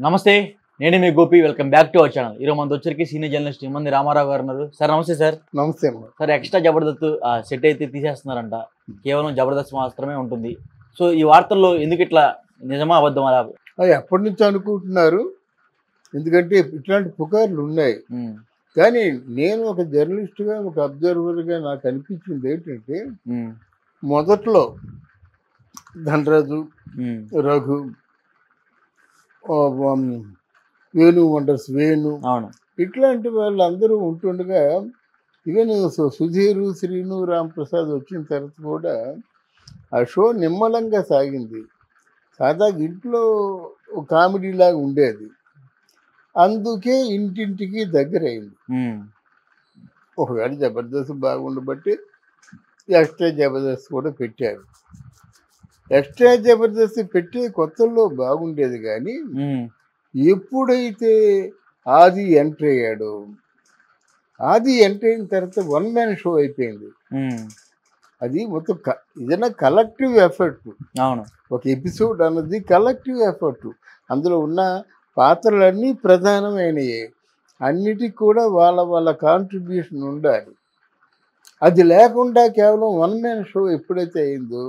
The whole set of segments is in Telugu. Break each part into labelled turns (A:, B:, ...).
A: నమస్తే. నేను మీ Gopi. Welcome back to our channel. ఈరోజు మనతో వచ్చరికి సీనియర్ జర్నలిస్ట్ ఇమ్మంది రామారావు గారు ఉన్నారు. సార్ నమస్తే సార్.
B: నమస్తే అమ్మ.
A: సార్ ఎక్స్ట్రా జబర్దస్త్ సెట్ అయితే తీసేస్తున్నారంట. కేవలం జబర్దస్త్ మాత్రమే ఉంటుంది. సో ఈ వార్తల్లో ఎందుకు ఇట్లా నిజమా అబద్ధం అలా?
B: అది ఎప్పటి నుంచి అనుకుంటున్నారు, ఎందుకంటే ఇట్లాంటి పుకార్లు ఉన్నాయి. కానీ నేను ఒక జర్నలిస్ట్గా, ఒక అబ్జర్వర్గా నాకు అనిపించింది ఏంటంటే, మొదట్లో ధనరాజు, రఘు, వేణు వండర్స్ వేణు,
A: అవును,
B: ఇట్లాంటి వాళ్ళందరూ ఉంటుండగా, ఈవెన్ సుధీరు, శ్రీను, రాంప్రసాద్ వచ్చిన తర్వాత కూడా ఆ షో నిమ్మలంగా సాగింది. సాదాగా ఇంట్లో కామెడీ లాగా ఉండేది. అందుకే ఇంటింటికి దగ్గరైంది. ఒకవేళ జబర్దస్త్ బాగుండబట్టి ఎక్స్ట్రా జబర్దస్త్ కూడా పెట్టారు. ఎక్స్ట్రా జబర్దస్త్ పెట్టే కొత్తల్లో బాగుండేది. కానీ ఎప్పుడైతే ఆది ఎంటర్ అయ్యాడో, ఆది ఎంటర్ అయిన తర్వాత వన్ మ్యాన్ షో అయిపోయింది. అది మొత్తం ఏదైనా కలెక్టివ్ ఎఫర్ట్.
A: అవును,
B: ఒక ఎపిసోడ్ అన్నది కలెక్టివ్ ఎఫర్ట్. అందులో ఉన్న పాత్రలన్నీ ప్రధానమైనవి. అన్నిటికి కూడా వాళ్ళ వాళ్ళ కాంట్రిబ్యూషన్ ఉండాలి. అది లేకుండా కేవలం వన్ మ్యాన్ షో ఎప్పుడైతే అయిందో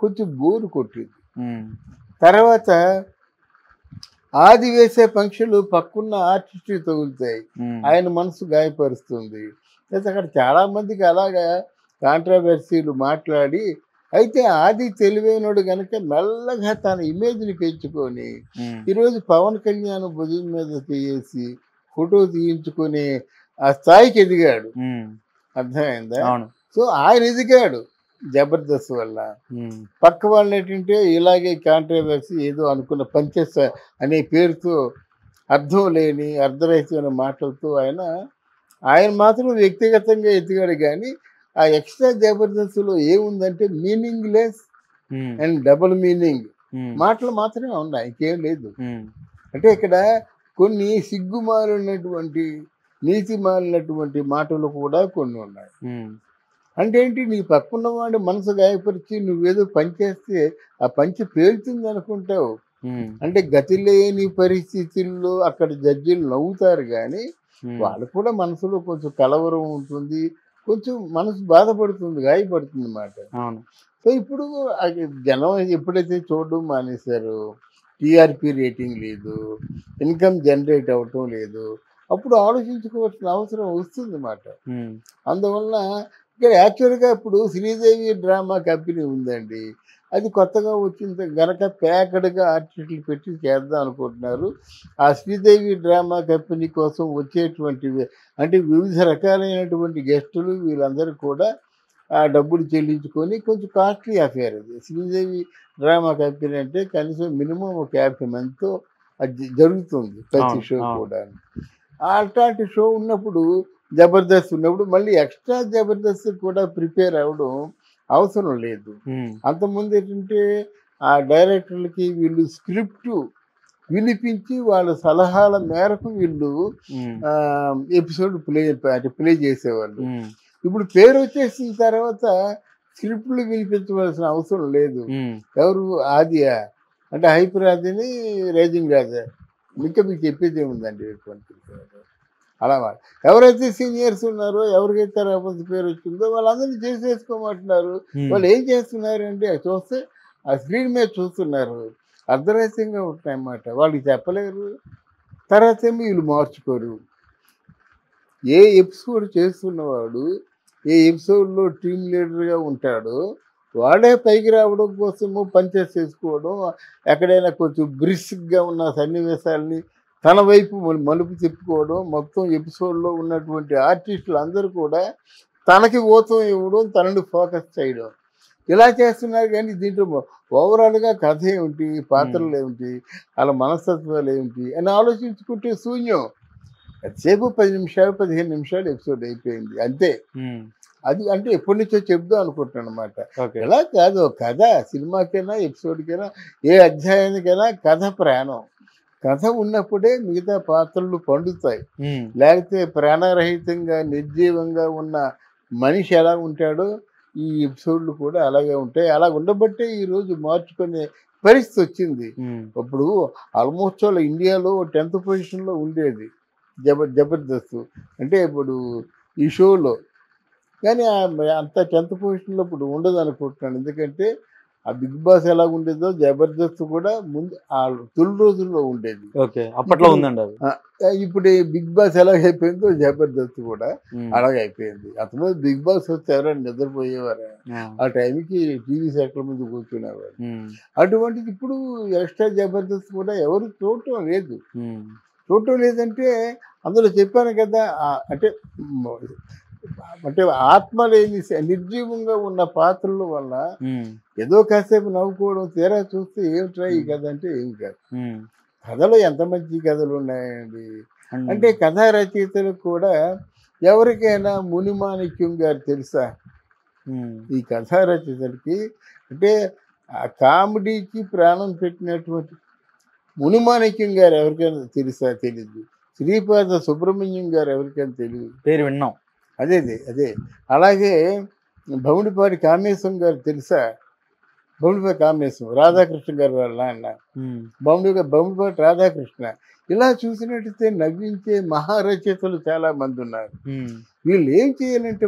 B: కొంచెం బోరు కొట్టింది. తర్వాత ఆది వేసే పంక్షులు పక్కున్న ఆర్టిస్ట్కి తగులుతాయి, ఆయన మనసు గాయపరుస్తుంది. అయితే అక్కడ చాలామందికి అలాగా కాంట్రవర్సీలు మాట్లాడి, అయితే ఆది తెలివైనడు కనుక మెల్లగా తన ఇమేజ్ని పెంచుకొని ఈరోజు పవన్ కళ్యాణ్ భుజం మీద చేసి ఫోటో తీయించుకొని ఆ స్థాయికి ఎదిగాడు. అర్థమైందా? సో ఆయన ఎదిగాడు జబర్దస్త్ వల్ల. పక్క వాళ్ళు ఏంటంటే ఇలాగే కాంట్రవర్సీ ఏదో అనుకున్న పంచెస్ అనే పేరుతో అర్థం లేని అర్ధరహితమైన మాటలతో ఆయన మాత్రం వ్యక్తిగతంగా ఎదిగాడు. కానీ ఆ ఎక్స్ట్రా జబర్దస్త్లో ఏముందంటే మీనింగ్లెస్ అండ్ డబుల్ మీనింగ్ మాటలు మాత్రమే ఉన్నాయి, ఇంకేం లేదు. అంటే ఇక్కడ కొన్ని సిగ్గుమాలినటువంటి, నీతి మాలినటువంటి మాటలు కూడా కొన్ని ఉన్నాయి. అంటే ఏంటి, నీ పక్కన వాడి మనసు గాయపరిచి నువ్వేదో పనిచేస్తే ఆ పంచి పేలుతుంది అనుకుంటావు. అంటే గతి లేని పరిస్థితుల్లో అక్కడ జడ్జీలు నవ్వుతారు, కానీ వాళ్ళు కూడా మనసులో కొంచెం కలవరం ఉంటుంది, కొంచెం మనసు బాధపడుతుంది, గాయపడుతుంది అన్నమాట. సో ఇప్పుడు జనం ఎప్పుడైతే చూడడం మానేశారో, టీఆర్పీ రేటింగ్ లేదు, ఇన్కమ్ జనరేట్ అవ్వటం లేదు, అప్పుడు ఆలోచించుకోవాల్సిన అవసరం వస్తుంది అన్నమాట. అందువల్ల ఇక్కడ యాక్చువల్గా ఇప్పుడు శ్రీదేవి డ్రామా కంపెనీ ఉందండి. అది కొత్తగా వచ్చింది గనక ప్యాకడ్గా ఆర్టిస్టులు పెట్టి చేద్దాం అనుకుంటున్నారు. ఆ శ్రీదేవి డ్రామా కంపెనీ కోసం వచ్చేటువంటివి అంటే వివిధ రకాలైనటువంటి గెస్టులు వీళ్ళందరూ కూడా ఆ డబ్బులు చెల్లించుకొని, కొంచెం కాస్ట్లీ అఫేర్ అది. శ్రీదేవి డ్రామా కంపెనీ అంటే కనీసం మినిమం ఒక 50 మందితో అది జరుగుతుంది ప్రతి షో కూడా. అట్లాంటి షో ఉన్నప్పుడు, జబర్దస్త్ ఉన్నప్పుడు మళ్ళీ ఎక్స్ట్రా జబర్దస్త్ కూడా ప్రిపేర్ అవ్వడం అవసరం లేదు. అంతకుముందు ఏంటంటే ఆ డైరెక్టర్లకి వీళ్ళు స్క్రిప్ట్ వినిపించి వాళ్ళ సలహాల మేరకు వీళ్ళు ఎపిసోడ్ ప్లే చేసేవాళ్ళు. ఇప్పుడు పేరు వచ్చేసిన తర్వాత స్క్రిప్ట్లు వినిపించవలసిన అవసరం లేదు. ఎవరు ఆదియా అంటే హైపర్ ఆదిని, రేజింగ్ రాజా, ఇంకా మీకు చెప్పేది ఏముందండి. అలా ఎవరైతే సీనియర్స్ ఉన్నారో, ఎవరికైతే రాకపోతే పేరు వచ్చిందో వాళ్ళందరినీ చేసేసుకోమంటున్నారు. వాళ్ళు ఏం చేస్తున్నారు అంటే చూస్తే ఆ స్క్రీన్ మీద చూస్తున్నారు, అర్ధరహస్యంగా ఉంటాయన్నమాట. వాళ్ళకి చెప్పలేరు. తర్వాత ఏమో వీళ్ళు మార్చుకోరు. ఏ ఎపిసోడ్ చేస్తున్నవాడు ఏ ఎపిసోడ్లో టీమ్ లీడర్గా ఉంటాడో వాడే పైకి రావడం కోసము పంచెస్ చేసుకోవడం, ఎక్కడైనా కొంచెం బ్రిస్క్గా ఉన్న సన్నివేశాలని తన వైపు మలుపు తిప్పుకోవడం, మొత్తం ఎపిసోడ్లో ఉన్నటువంటి ఆర్టిస్టులు అందరూ కూడా తనకి ఊతం ఇవ్వడం, తనని ఫోకస్ చేయడం, ఇలా చేస్తున్నారు. కానీ దీంట్లో ఓవరాల్గా కథ ఏమిటి, పాత్రలు ఏమిటి, వాళ్ళ మనస్తత్వాలు ఏమిటి అని ఆలోచించుకుంటే శూన్యం. ఎంతసేపు 10 నిమిషాలు 15 నిమిషాలు ఎపిసోడ్ అయిపోయింది అంతే. అది అంటే ఎప్పటి నుంచో చెప్దాం అనుకుంటున్నాను అనమాట. ఎలా కాదు, కథ సినిమాకైనా ఎపిసోడ్కైనా ఏ అధ్యాయానికైనా కథ ప్రాణం. కథ ఉన్నప్పుడే మిగతా పాత్రలు పండుతాయి. లేకపోతే ప్రాణరహితంగా నిర్జీవంగా ఉన్న మనిషి ఎలా ఉంటాడో ఈ ఎపిసోడ్లు కూడా అలాగే ఉంటాయి. అలా ఉండబట్టే ఈరోజు మార్చుకునే పరిస్థితి వచ్చింది. ఇప్పుడు ఆల్మోస్ట్ ఆల్ ఇండియాలో 10th పొజిషన్లో ఉండేది జబర్దస్త్. అంటే ఇప్పుడు ఈ షోలో కానీ అంత 10th పొజిషన్లో ఇప్పుడు ఉండదు అనుకుంటున్నాను. ఎందుకంటే ఆ బిగ్ బాస్ ఎలా ఉండేదో జబర్దస్త్ కూడా ముందు ఆ తొలి రోజుల్లో ఉండేది.
A: ఓకే, అప్పట్లో ఉందండి అది.
B: ఇప్పుడు బిగ్ బాస్ ఎలాగ అయిపోయిందో జబర్దస్త్ కూడా అలాగే అయిపోయింది. అతను బిగ్ బాస్ వస్తే ఎవరైనా నిద్రపోయేవారు, ఆ టైంకి టీవీ సెట్ల ముందు కూర్చునేవారు. అటువంటిది ఇప్పుడు ఎక్స్ట్రా జబర్దస్త్ కూడా ఎవరు చూడటం లేదు. చూడటం లేదంటే అందులో చెప్పాను కదా, అంటే అంటే ఆత్మ లేని నిర్జీవంగా ఉన్న పాత్రల వల్ల ఏదో కాసేపు నవ్వుకోవడం, తీరా చూస్తే ఏమిట్రా ఈ కథ అంటే ఏమి కాదు. కథలో ఎంత మంచి కథలు ఉన్నాయండి. అంటే కథా రచయితలకు కూడా ఎవరికైనా మునిమాణిక్యం గారు తెలుసా? ఈ కథా రచయితలకి అంటే ఆ కామెడీకి ప్రాణం పెట్టినటువంటి మునిమాణిక్యం గారు ఎవరికైనా తెలుసా? తెలీదు. శ్రీపాద సుబ్రహ్మణ్యం గారు ఎవరికైనా తెలియదు,
A: పేరు విన్నాం.
B: అదే అదే అలాగే భౌమిడిపాటి కామేశ్వరం గారు తెలుసా? భౌమిడిపాటి కామేశ్వరం రాధాకృష్ణ గారు వాళ్ళ నాన్న భౌమిడిపాటి రాధాకృష్ణ. ఇలా చూసినట్టయితే నవ్వించే మహారచయితలు చాలా మంది ఉన్నారు. వీళ్ళు ఏం చేయాలంటే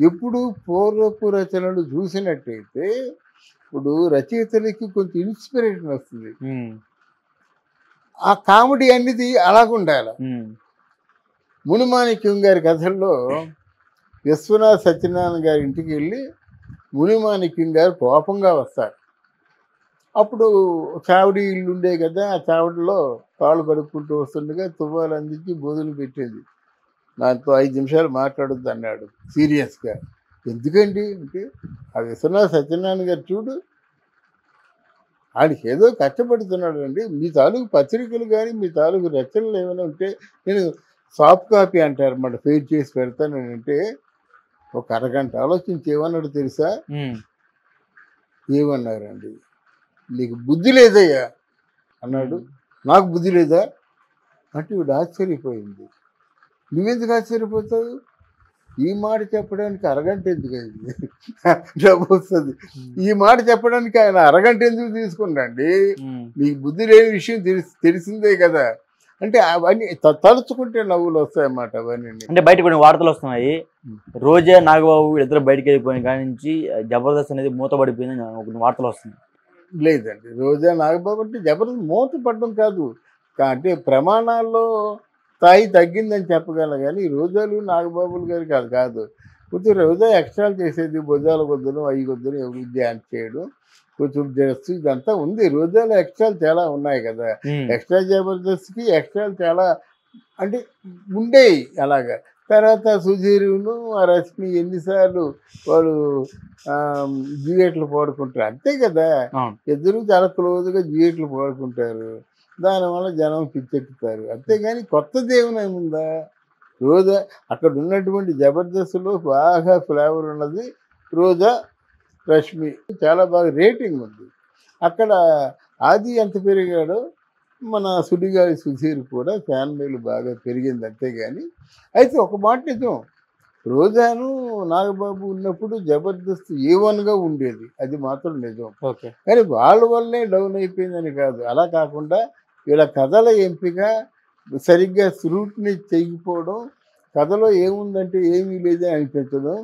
B: ఎప్పుడు పూర్వపు రచనలు చూసినట్టయితే ఇప్పుడు రచయితలకి కొంచెం ఇన్స్పిరేషన్ వస్తుంది. ఆ కామెడీ అనేది అలాగుండాలి. మునిమాణిక్యం గారి కథల్లో విశ్వనాథ్ సత్యనారాయణ గారి ఇంటికి వెళ్ళి మునిమాణిక్యం గారు కోపంగా వస్తారు. అప్పుడు చావిడి ఇల్లు ఉండే కదా, ఆ చావిడిలో కాళ్ళు కడుక్కుంటూ వస్తుండగా తువ్వాలు అందించి బోధులు పెట్టేది. నాతో 5 నిమిషాలు మాట్లాడొద్దు అన్నాడు సీరియస్గా. ఎందుకండి అంటే ఆ విశ్వనాథ్ సత్యనారాయణ గారు చూడు, ఆడికి ఏదో కష్టపడుతున్నాడు అండి. మీ తాలూకు పత్రికలు కానీ మీ తాలూకు రచనలు ఏమైనా ఉంటే నేను సాఫ్ట్ కాపీ అంటారు అన్నమాట, ఫెయిర్ చేసి పెడతాను అంటే ఒక అరగంట ఆలోచించి ఏమన్నాడు తెలుసా? ఏమన్నారండి, నీకు బుద్ధి లేదయ్యా అన్నాడు. నాకు బుద్ధి లేదా అంటే ఇవిడ ఆశ్చర్యపోయింది. నువ్వెందుకు ఆశ్చర్యపోతావు? ఈ మాట చెప్పడానికి అరగంట ఎందుకు అయింది? డబ్బు వస్తుంది. ఈ మాట చెప్పడానికి ఆయన అరగంట ఎందుకు తీసుకున్నాండి? నీకు బుద్ధి లేని విషయం తెలిసిందే కదా అంటే అవన్నీ తలుచుకుంటే నవ్వులు వస్తాయన్నమాట. అవన్నీ
A: అంటే బయట కొన్ని వార్తలు వస్తున్నాయి, రోజా నాగబాబు ఇద్దరు బయటకు వెళ్ళిపోయిన కాడి నుంచి జబర్దస్త్ అనేది మూతపడిపోయిందని కొన్ని వార్తలు వస్తున్నాయి.
B: లేదండి, రోజా నాగబాబు అంటే జబర్దస్త్ మూత పడడం కాదు, అంటే ప్రమాణాల్లో స్థాయి తగ్గిందని చెప్పగలను. కానీ రోజాలు నాగబాబులు గారు కాదు. కొంచెం రోజా ఎక్స్ట్రాలు చేసేది, భుజాల కొద్దులు అవి కొద్దులు డ్యాన్స్ చేయడం, కొంచెం డ్రెస్ ఇదంతా ఉంది. రోజాలో ఎక్స్ట్రాలు చాలా ఉన్నాయి కదా. ఎక్స్ట్రా జబర్దస్త్కి ఎక్స్ట్రాలు చాలా అంటే ఉండేవి అలాగా. తర్వాత సుధీరును ఆ రష్మి ఎన్నిసార్లు వాళ్ళు డ్యూయెట్లు పాడుకుంటారు, అంతే కదా. ఇద్దరు చాలా క్లోజ్గా డ్యూయెట్లు పాడుకుంటారు, దానివల్ల జనం పిచ్చెక్కుతారు, అంతేగాని కొత్తది ఏమైనా ఉందా? రోజా అక్కడ ఉన్నటువంటి జబర్దస్త్లో బాగా ఫ్లేవర్ ఉన్నది రోజా, రష్మి చాలా బాగా రేటింగ్ ఉంది. అక్కడ ఆది ఎంత పెరిగాడో మన సుడిగాలి సుధీర్ కూడా ఫ్యాన్ మేలు బాగా పెరిగింది, అంతేగాని. అయితే ఒక మాట నిజం, రోజాను నాగబాబు ఉన్నప్పుడు జబర్దస్త్ A1గా ఉండేది, అది మాత్రం నిజం. కానీ వాళ్ళ వల్లే డౌన్ అయిపోయిందని కాదు. అలా కాకుండా వీళ్ళ కథల ఎంపిక సరిగ్గా స్క్రూటినీ చేయకపోవడం, కథలో ఏముందంటే ఏమీ లేదని అనిపించడం,